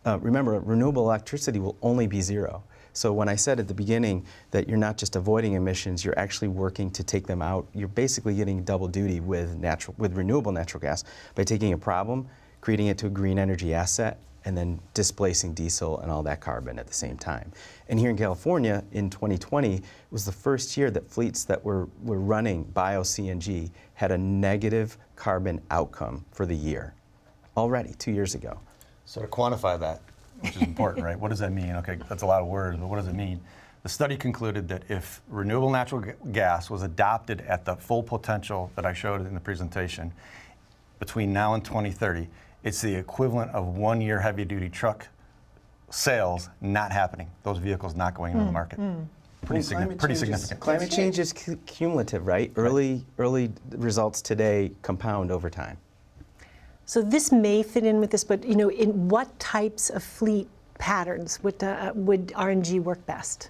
Right. Remember, renewable electricity will only be zero. So when I said at the beginning that you're not just avoiding emissions, you're actually working to take them out. You're basically getting double duty with renewable natural gas by taking a problem, creating it to a green energy asset, and then displacing diesel and all that carbon at the same time. And here in California, in 2020, was the first year that fleets that were running bio-CNG had a negative carbon outcome for the year, already 2 years ago. So to quantify that, which is important, right? What does that mean? Okay, that's a lot of words, but what does it mean? The study concluded that if renewable natural gas was adopted at the full potential that I showed in the presentation, between now and 2030, it's the equivalent of 1 year heavy-duty truck sales not happening. Those vehicles not going into the market. Pretty significant. Climate change is cumulative, right? Early results today compound over time. So this may fit in with this, but in what types of fleet patterns would RNG work best?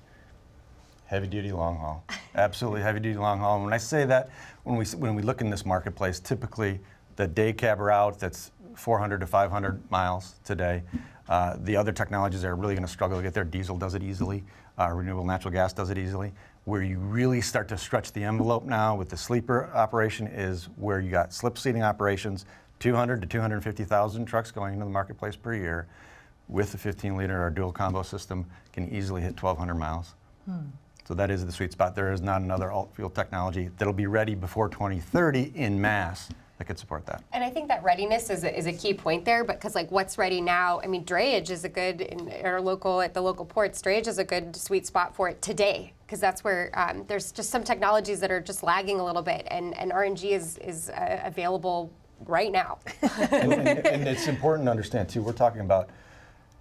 Heavy-duty long haul. Absolutely heavy-duty long haul. And when I say that, when we look in this marketplace, typically the day cab route that's 400 to 500 miles today. The other technologies that are really going to struggle to get there, diesel does it easily, renewable natural gas does it easily. Where you really start to stretch the envelope now with the sleeper operation is where you got slip seating operations, 200 to 250,000 trucks going into the marketplace per year with the 15-liter or dual combo system can easily hit 1,200 miles. So that is the sweet spot. There is not another alt-fuel technology that'll be ready before 2030 in mass that could support that. And I think that readiness is a key point there, because what's ready now, I mean, drayage is a good, at the local ports, drayage is a good sweet spot for it today, because that's where there's just some technologies that are just lagging a little bit, and RNG is available right now. and it's important to understand too, we're talking about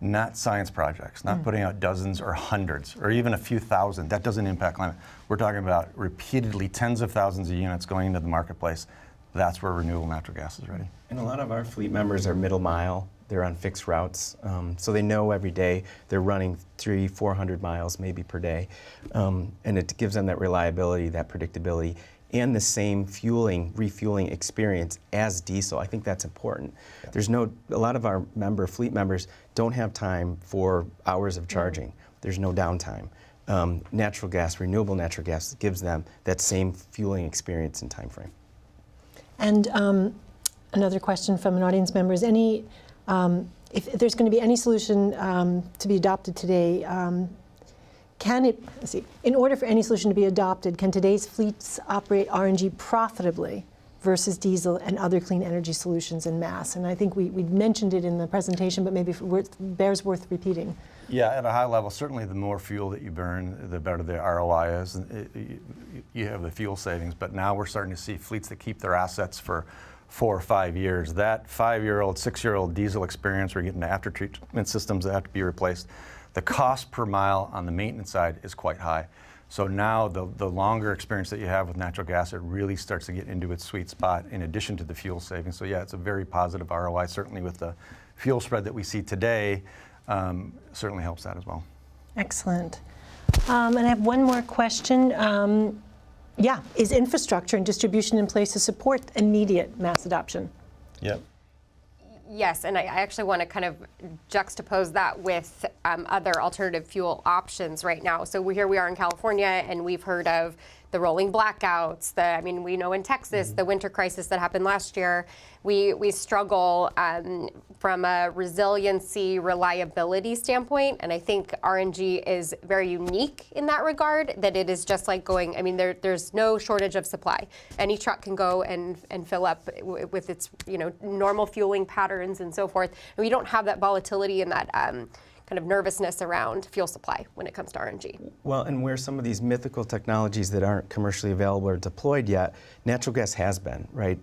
not science projects, not putting out dozens or hundreds or even a few thousand. That doesn't impact climate. We're talking about repeatedly tens of thousands of units going into the marketplace. That's where renewable natural gas is ready. And a lot of our fleet members are middle mile. They're on fixed routes, so they know every day they're running 300-400 miles maybe per day, and it gives them that reliability, that predictability, and the same refueling experience as diesel. I think that's important. Yeah. There's a lot of our fleet members don't have time for hours of charging. There's no downtime. Natural gas, renewable natural gas, gives them that same fueling experience and time frame. And another question from an audience member is, any if there's going to be any solution to be adopted today, in order for any solution to be adopted, can today's fleets operate RNG profitably versus diesel and other clean energy solutions en masse? And I think we mentioned it in the presentation, but maybe it bears worth repeating. Yeah, at a high level, certainly the more fuel that you burn, the better the ROI is. You have the fuel savings, but now we're starting to see fleets that keep their assets for 4 or 5 years. That 5-year-old, 6-year-old diesel experience, we're getting after treatment systems that have to be replaced. The cost per mile on the maintenance side is quite high. So now the longer experience that you have with natural gas, it really starts to get into its sweet spot in addition to the fuel savings. So yeah, it's a very positive ROI, certainly with the fuel spread that we see today, certainly helps that as well. Excellent. And I have one more question. Is infrastructure and distribution in place to support immediate mass adoption? Yep. Yes, and I actually want to kind of juxtapose that with other alternative fuel options right now. So here we are in California, and we've heard of the rolling blackouts. We know in Texas, the winter crisis that happened last year, we struggle from a resiliency, reliability standpoint, and I think RNG is very unique in that regard, that it is just like going, there's no shortage of supply. Any truck can go and fill up with its normal fueling patterns and so forth. And we don't have that volatility and that kind of nervousness around fuel supply when it comes to RNG. Well, and where some of these mythical technologies that aren't commercially available or deployed yet, natural gas has been, right,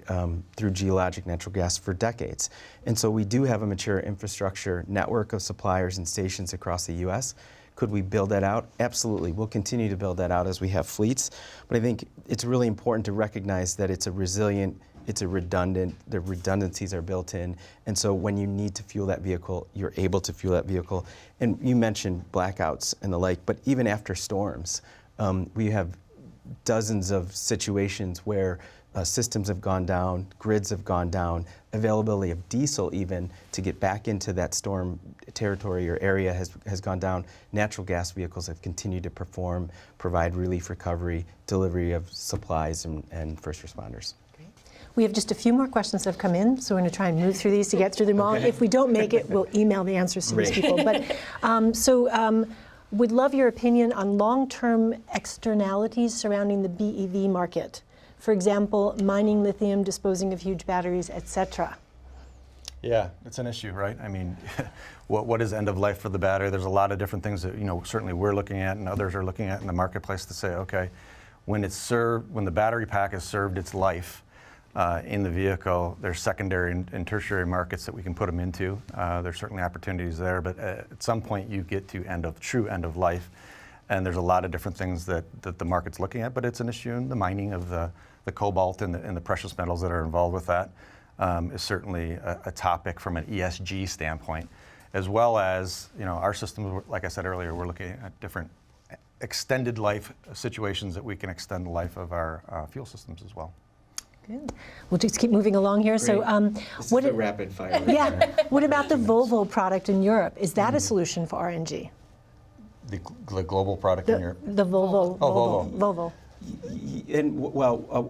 through geologic natural gas for decades. And so we do have a mature infrastructure network of suppliers and stations across the U.S. Could we build that out? Absolutely. We'll continue to build that out as we have fleets. But I think it's really important to recognize that it's a resilient, it's a redundant, the redundancies are built in, and so when you need to fuel that vehicle, you're able to fuel that vehicle. And you mentioned blackouts and the like, but even after storms, we have dozens of situations where systems have gone down, grids have gone down, availability of diesel even to get back into that storm territory or area has gone down. Natural gas vehicles have continued to perform, provide relief recovery, delivery of supplies and first responders. We have just a few more questions that have come in, so we're going to try and move through these to get through them all. If we don't make it, we'll email the answers to these people. But we'd love your opinion on long-term externalities surrounding the BEV market. For example, mining lithium, disposing of huge batteries, etc. Yeah, it's an issue, right? What is end of life for the battery? There's a lot of different things that certainly we're looking at and others are looking at in the marketplace to say, okay, when the battery pack has served its life in the vehicle, there's secondary and tertiary markets that we can put them into. There's certainly opportunities there, but at some point you get to true end of life, and there's a lot of different things that the market's looking at, but it's an issue in the mining of the cobalt and the precious metals that are involved with that is certainly a topic from an ESG standpoint, as well as our systems, like I said earlier, we're looking at different extended life situations that we can extend the life of our fuel systems as well. Good. We'll just keep moving along here. Great. So, this is a rapid fire. Yeah. What about the Volvo product in Europe? Is that a solution for RNG? The global product in Europe? The Volvo. Oh, Volvo. And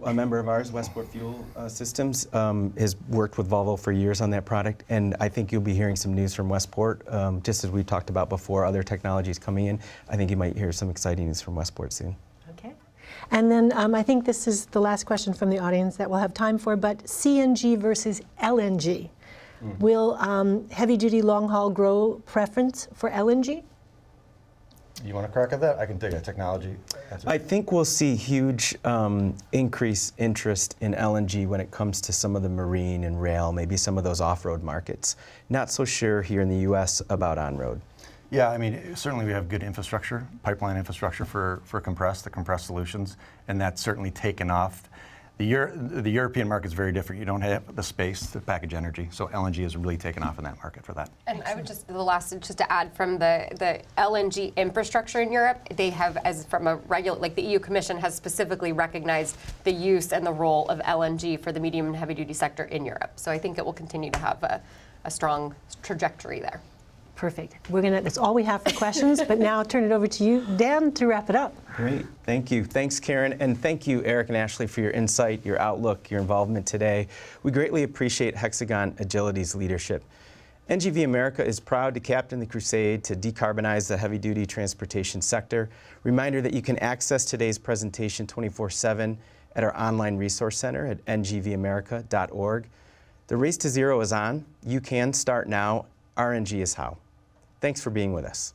a member of ours, Westport Fuel Systems, has worked with Volvo for years on that product, and I think you'll be hearing some news from Westport, just as we talked about before, other technologies coming in. I think you might hear some exciting news from Westport soon. Okay. And then I think this is the last question from the audience that we'll have time for, but CNG versus LNG. Will heavy-duty long-haul grow preference for LNG? You want to crack at that? I can take a technology answer. I think we'll see huge increased interest in LNG when it comes to some of the marine and rail, maybe some of those off-road markets. Not so sure here in the U.S. about on-road. Yeah, certainly we have good infrastructure, pipeline infrastructure for the compressed solutions, and that's certainly taken off. The European market is very different. You don't have the space to package energy, so LNG has really taken off in that market for that. And I would just to add from the LNG infrastructure in Europe, they have, as from a the EU Commission has specifically recognized the use and the role of LNG for the medium and heavy duty sector in Europe. So I think it will continue to have a strong trajectory there. Perfect. That's all we have for questions, but now I'll turn it over to you, Dan, to wrap it up. Great. Thank you. Thanks, Karen. And thank you, Eric and Ashley, for your insight, your outlook, your involvement today. We greatly appreciate Hexagon Agility's leadership. NGV America is proud to captain the crusade to decarbonize the heavy-duty transportation sector. Reminder that you can access today's presentation 24/7 at our online resource center at ngvamerica.org. The race to zero is on. You can start now. RNG is how. Thanks for being with us.